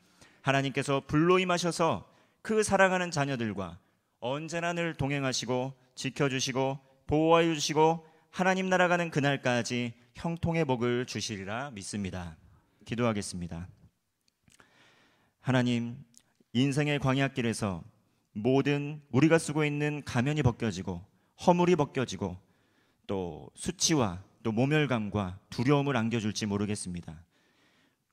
하나님께서 불로 임하셔서 그 사랑하는 자녀들과 언제나 늘 동행하시고 지켜주시고 보호하여 주시고 하나님 나라 가는 그날까지 형통의 복을 주시리라 믿습니다. 기도하겠습니다. 하나님, 인생의 광야길에서 모든 우리가 쓰고 있는 가면이 벗겨지고 허물이 벗겨지고 또 수치와 또 모멸감과 두려움을 안겨줄지 모르겠습니다.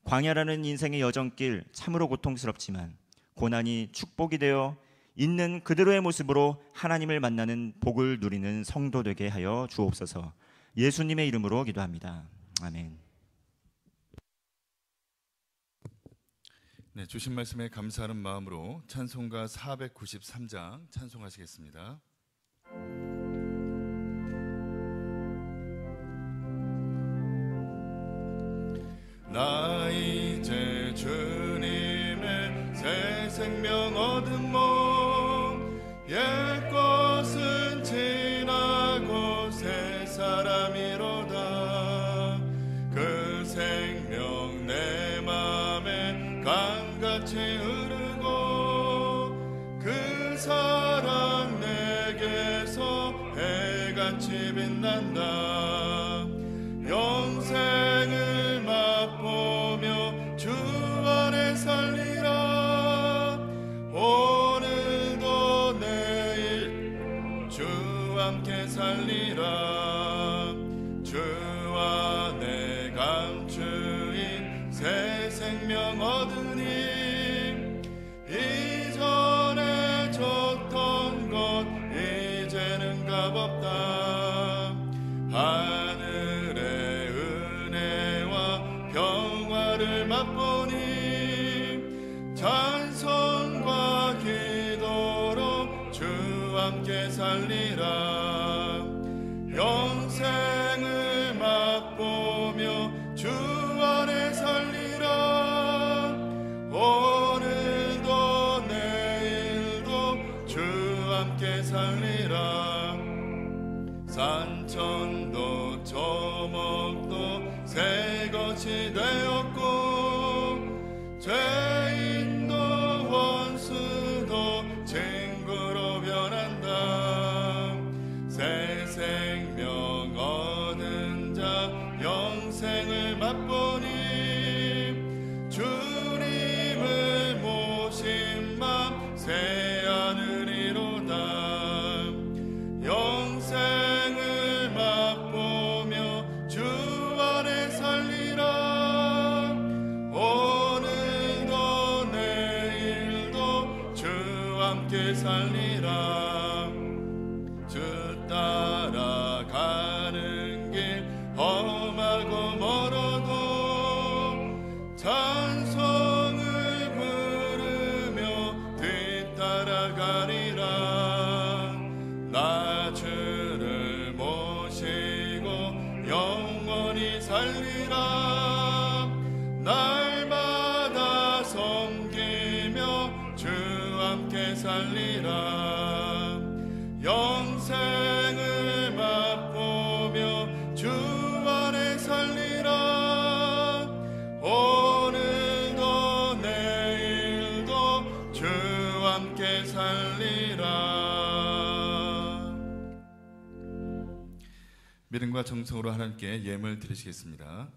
광야라는 인생의 여정길 참으로 고통스럽지만 고난이 축복이 되어 있는 그대로의 모습으로 하나님을 만나는 복을 누리는 성도 되게 하여 주옵소서. 예수님의 이름으로 기도합니다. 아멘. 네, 주신 말씀에 감사하는 마음으로 찬송가 493장 찬송하시겠습니다. 별같이 빛난다. 영생을 맛보며 주 안에 살리라. 오늘도 내일 주 함께 살리라. 주 안에 감추인 새 생명 얻으니 이전에 줬던 것 이제는 값없다. 하늘의 은혜와 평화를 맛보니 찬송과 기도로 주 함께 살리라. 영생을 맛보며 주 안에 살리라. 오늘도 내일도 주 함께 살리라. 산천도 초목도 새 것이 되었고 죄인도 원수도 친구로 변한다. 새 생명 얻은 자 영생을 맛보니 주님을 모신 맘 새하늘이로다. 영생을 맛보며 주 안에 살리라. 오늘도 내일도 주 함께 살리라. 주 따라가는 길 험하고 멀어도 찬송을 부르며 뒤따라가리라. 나 주를 모시고 영원히 살리라. 날마다 섬기며 주 함께 살리라. 영생을 맛보며 주 안에 살리라. 오늘도 내일도 주 함께 살리라. 믿음과 정성으로 하나님께 예물 드리시겠습니다.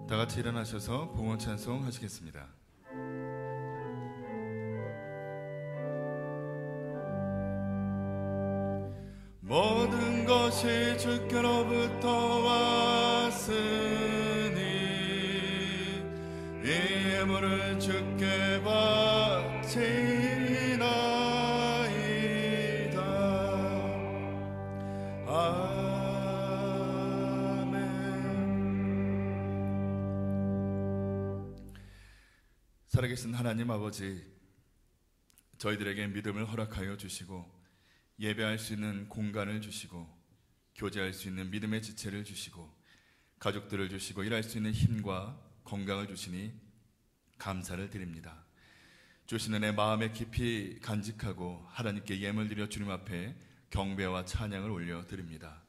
다 같이 일어나셔서 봉헌 찬송 하시겠습니다. 모든 것이 주께로부터 왔으니 이 예물을 주께 바치나이다. 살아계신 하나님 아버지, 저희들에게 믿음을 허락하여 주시고 예배할 수 있는 공간을 주시고 교제할 수 있는 믿음의 지체를 주시고 가족들을 주시고 일할 수 있는 힘과 건강을 주시니 감사를 드립니다. 주신 은혜 마음에 깊이 간직하고 하나님께 예물 드려 주님 앞에 경배와 찬양을 올려드립니다.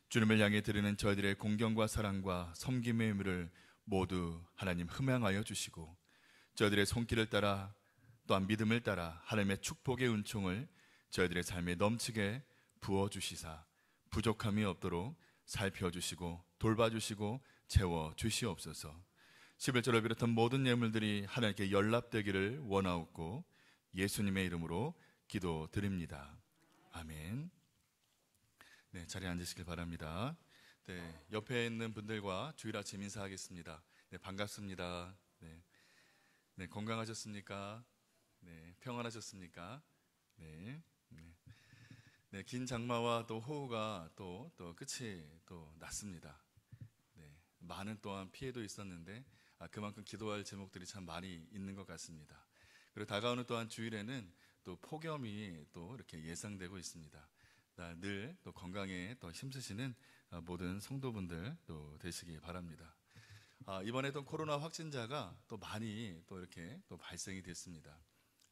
주님을 향해 드리는 저희들의 공경과 사랑과 섬김의 의무를 모두 하나님 흠양하여 주시고 저희들의 손길을 따라 또한 믿음을 따라 하나님의 축복의 은총을 저희들의 삶에 넘치게 부어주시사 부족함이 없도록 살펴주시고 돌봐주시고 채워주시옵소서. 11절을 비롯한 모든 예물들이 하나님께 연락되기를 원하옵고 예수님의 이름으로 기도드립니다. 아멘. 네, 자리에 앉으시길 바랍니다. 네, 옆에 있는 분들과 주일 아침 인사하겠습니다. 네, 반갑습니다. 네, 건강하셨습니까? 네, 평안하셨습니까? 네. 네, 긴 장마와 또 호우가 또 끝이 또 났습니다. 네, 많은 또한 피해도 있었는데 그만큼 기도할 제목들이 참 많이 있는 것 같습니다. 그리고 다가오는 또한 주일에는 또 폭염이 또 이렇게 예상되고 있습니다. 늘 또 건강에 또 힘쓰시는 모든 성도분들 또 되시기 바랍니다. 이번에 또 코로나 확진자가 또 많이 또 이렇게 또 발생이 됐습니다.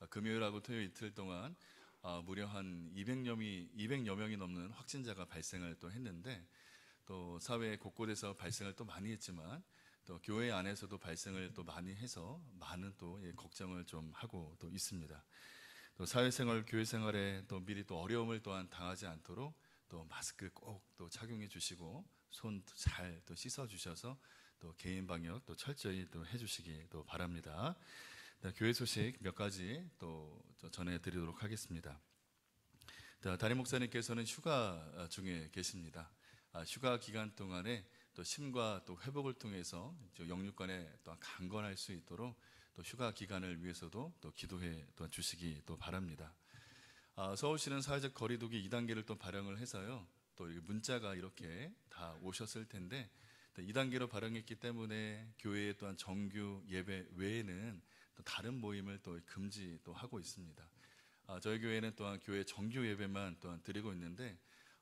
금요일하고 토요일 이틀 동안 무려 한 200여 명이 넘는 확진자가 발생을 또 했는데, 또 사회 곳곳에서 발생을 또 많이 했지만 또 교회 안에서도 발생을 또 많이 해서 많은 또 걱정을 좀 하고 또 있습니다. 또 사회생활, 교회생활에 또 미리 또 어려움을 또한 당하지 않도록 또 마스크 꼭 또 착용해 주시고 손 잘 또 씻어 주셔서 또 개인 방역 또 철저히 또 해주시기 또 바랍니다. 교회 소식 몇 가지 또 전해드리도록 하겠습니다. 담임 목사님께서는 휴가 중에 계십니다. 휴가 기간 동안에 또 쉼과 또 회복을 통해서 영육간에 또 강건할 수 있도록 또 휴가 기간을 위해서도 또 기도해 또 주시기 또 바랍니다. 서울시는 사회적 거리두기 2단계를 또 발령을 해서요. 또 문자가 이렇게 다 오셨을 텐데 2단계로 발령했기 때문에 교회의 또한 정규 예배 외에는 또 다른 모임을 또 금지 또 하고 있습니다. 저희 교회는 또한 교회 정규 예배만 또한 드리고 있는데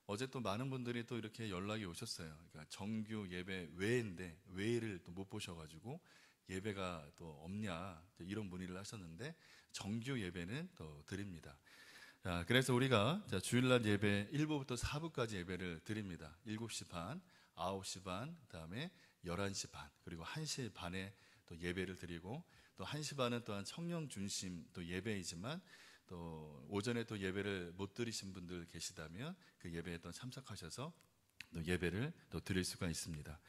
어제 또 많은 분들이 또 이렇게 연락이 오셨어요. 그러니까 정규 예배 외인데 외를 또 못 보셔가지고 예배가 또 없냐 이런 문의를 하셨는데 정규 예배는 또 드립니다. 그래서 우리가 주일날 예배 1부부터 4부까지 예배를 드립니다. 7시 반, 9시 반, 그다음에 11시 반, 그리고 1시 반에 또 예배를 드리고 또 1시 반은 또한 청년 중심 또 예배이지만 또 오전에 또 예배를 못 드리신 분들 계시다면 그 예배에 또 참석하셔서 또 예배를 또 드릴 수가 있습니다.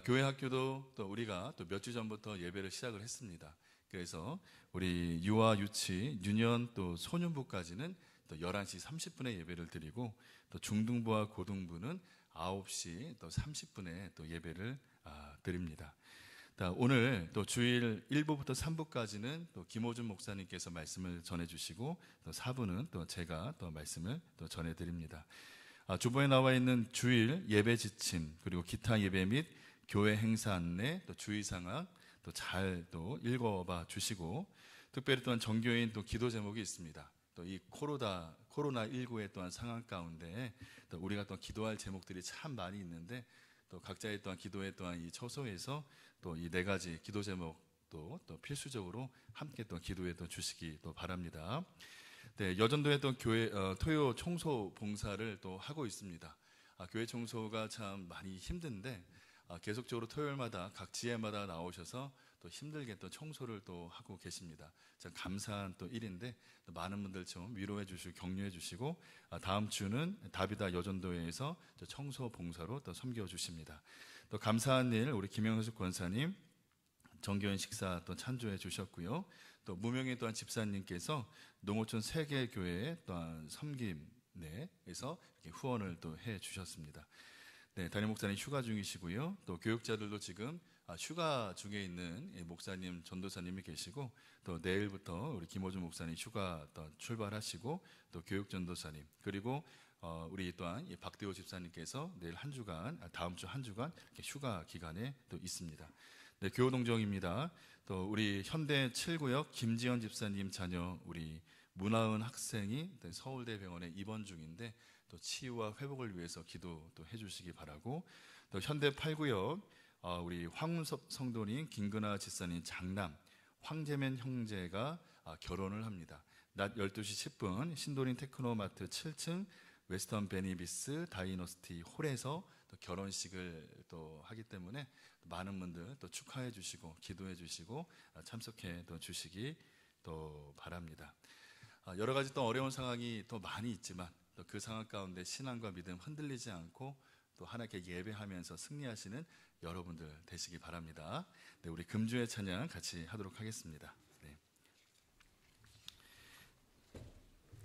교회 학교도 또 우리가 또 몇 주 전부터 예배를 시작을 했습니다. 그래서 우리 유아, 유치, 유년 또 소년부까지는 또 11시 30분에 예배를 드리고 또 중등부와 고등부는 9시 또 30분에 또 예배를 드립니다. 오늘 또 주일 1부부터 3부까지는 또 김호준 목사님께서 말씀을 전해주시고 또 4부는 또 제가 또 말씀을 또 전해드립니다. 주보에 나와 있는 주일 예배 지침 그리고 기타 예배 및 교회 행사 안내 또 주의 상황 또 잘 또 읽어봐 주시고 특별히 또한 정교인 또 기도 제목이 있습니다. 또 이 코로나19의 또한 상황 가운데 또 우리가 또 기도할 제목들이 참 많이 있는데 또 각자의 또한 기도에 또한 이 처소에서 또 이 4가지 기도 제목도 또 필수적으로 함께 또 기도해 또 주시기 또 바랍니다. 네, 여전도에 또 교회 토요 청소 봉사를 또 하고 있습니다. 교회 청소가 참 많이 힘든데 계속적으로 토요일마다 각 지혜마다 나오셔서 또 힘들게 또 청소를 또 하고 계십니다. 참 감사한 또 일인데 또 많은 분들 좀 위로해 주시고 격려해 주시고 다음 주는 다비다 여전도회에서 청소 봉사로 또 섬겨 주십니다. 또 감사한 일 우리 김영수 권사님 정교인 식사 또 찬조해 주셨고요. 또 무명의 또한 집사님께서 농어촌 세계교회에 또한 섬김에서 후원을 또 해 주셨습니다. 네, 담임 목사님 휴가 중이시고요. 또 교육자들도 지금 휴가 중에 있는 목사님, 전도사님이 계시고 또 내일부터 우리 김호준 목사님 휴가 또 출발하시고 또 교육전도사님 그리고 우리 또한 박대호 집사님께서 내일 한 주간, 다음 주 한 주간 휴가 기간에 또 있습니다. 네, 교우동정입니다. 또 우리 현대 7구역 김지현 집사님 자녀 우리 문하은 학생이 서울대병원에 입원 중인데 또 치유와 회복을 위해서 기도 또 해주시기 바라고 또 현대 8구역 우리 황운섭 성도님 김근아 집사님 장남 황재면 형제가 결혼을 합니다. 낮 12시 10분 신도림 테크노마트 7층 웨스턴 베니비스 다이너스티 홀에서 또 결혼식을 또 하기 때문에 많은 분들 또 축하해 주시고 기도해 주시고 참석해 또 주시기 또 바랍니다. 여러 가지 또 어려운 상황이 또 많이 있지만 또 그 상황 가운데 신앙과 믿음 흔들리지 않고 또 하나님께 예배하면서 승리하시는 여러분들 되시기 바랍니다. 네, 우리 금주의 찬양 같이 하도록 하겠습니다.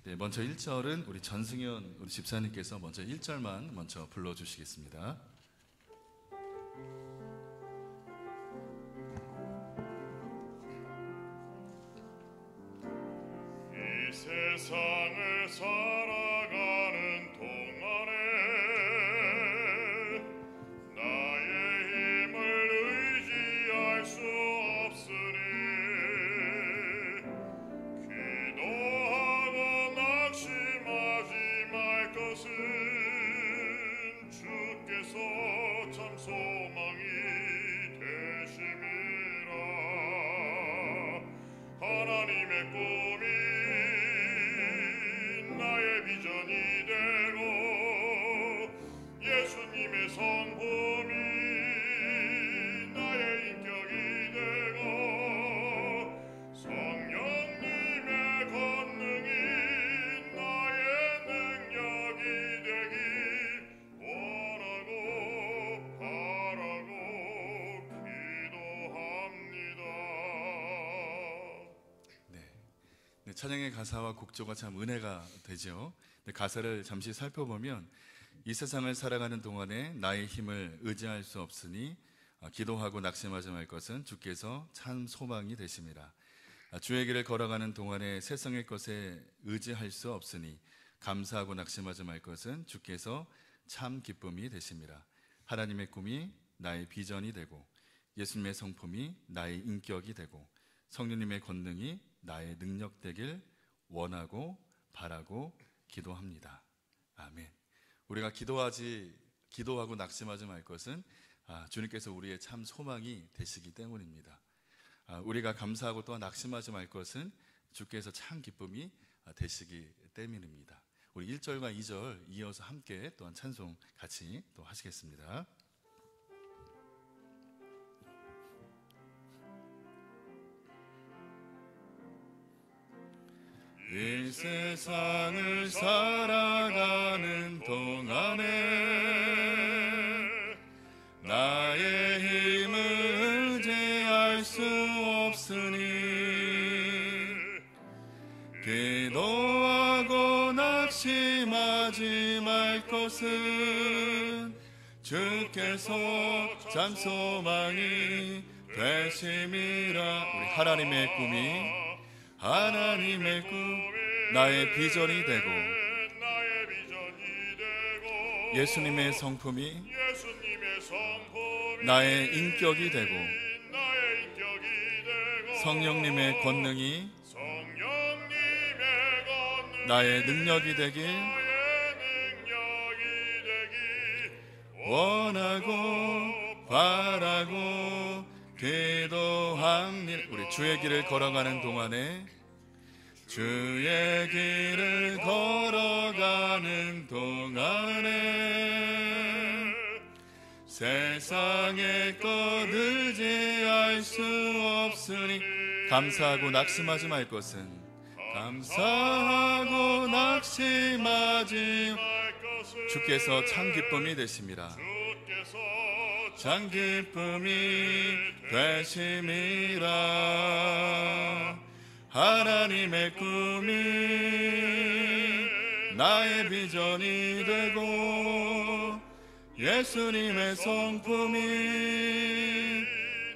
네, 먼저 1절은 우리 전승현 우리 집사님께서 먼저 1절만 먼저 불러주시겠습니다. 이 세상을 살아가는 꿈이 나의 비전이 되고 예수님의 성품이 나의 인격이 되고 성령님의 권능이 나의 능력이 되길 원하고 바라고 기도합니다. 네, 찬양의 가사와 곡조가 참 은혜가 되죠. 네, 가사를 잠시 살펴보면 이 세상을 살아가는 동안에 나의 힘을 의지할 수 없으니 기도하고 낙심하지 말 것은 주께서 참 소망이 되심이라. 주의 길을 걸어가는 동안에 세상의 것에 의지할 수 없으니 감사하고 낙심하지 말 것은 주께서 참 기쁨이 되심이라. 하나님의 꿈이 나의 비전이 되고 예수님의 성품이 나의 인격이 되고 성령님의 권능이 나의 능력 되길 원하고 바라고 기도합니다. 아멘. 우리가 기도하고 낙심하지 말 것은 주님께서 우리의 참 소망이 되시기 때문입니다. 우리가 감사하고 또한 낙심하지 말 것은 주께서 참 기쁨이 되시기 때문입니다. 우리 1절과 2절 이어서 함께 또한 찬송 같이 또 하시겠습니다. 이 세상을 살아가는 동안에 나의 힘을 의지할 수 없으니 기도하고 낙심하지 말 것은 주께서 참 소망이 되심이라. 우리 하나님의 꿈 나의 비전이 되고 예수님의 성품이 나의 인격이 되고 성령님의 권능이 나의 능력이 되길 원하고 바라고 기도합니다. 우리 주의 길을 걸어가는 동안에 세상의 것 의지할 수 없으니 감사하고 낙심하지 말 것은 주께서 참 기쁨이 되심이라. 참 기쁨이 되심이라. 하나님의 꿈이 나의 비전이 되고 예수님의 성품이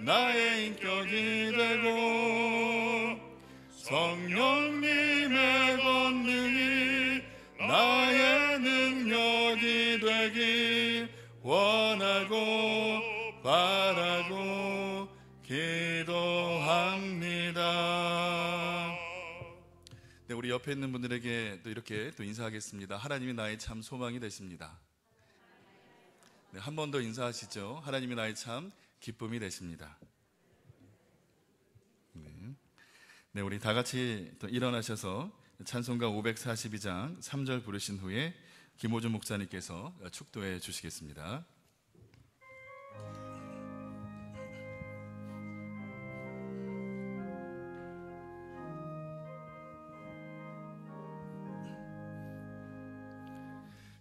나의 인격이 되고 성령님의 권능이 나의 능력이 되길 원하고 바라고 기도합니다. 네, 우리 옆에 있는 분들에게 또 이렇게 또 인사하겠습니다. 하나님이 나의 참 소망이 되십니다. 네, 한 번 더 인사하시죠. 하나님이 나의 참 기쁨이 되십니다. 네, 우리 다 같이 또 일어나셔서 찬송가 542장 3절 부르신 후에 김호준 목사님께서 축도해 주시겠습니다.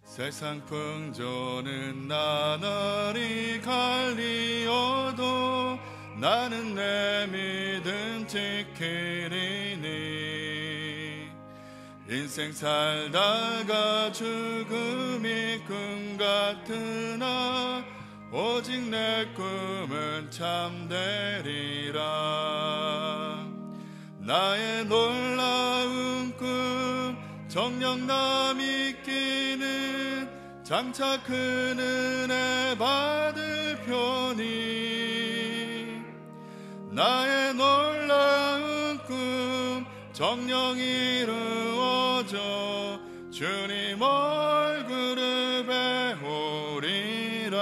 세상 풍조는 나날이 갈리어도 나는 내 믿음 지키리니 인생 살다가 죽음이 꿈 같으나 오직 내 꿈은 참되리라. 나의 놀라운 꿈 정녕 남 있기는 장차 큰 은혜 받을 편이 나의 놀라운 꿈 정녕 이루어져 주님 얼굴을 배우리라.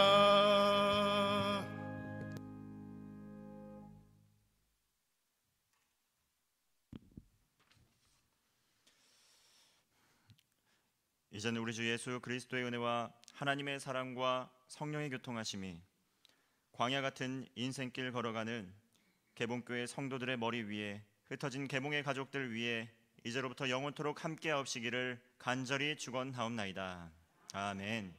이제는 우리 주 예수 그리스도의 은혜와 하나님의 사랑과 성령의 교통하심이 광야 같은 인생길 걸어가는 개봉교회 성도들의 머리 위에, 흩어진 개봉의 가족들 위에 이제로부터 영원토록 함께하옵시기를 간절히 축원하옵나이다. 아멘.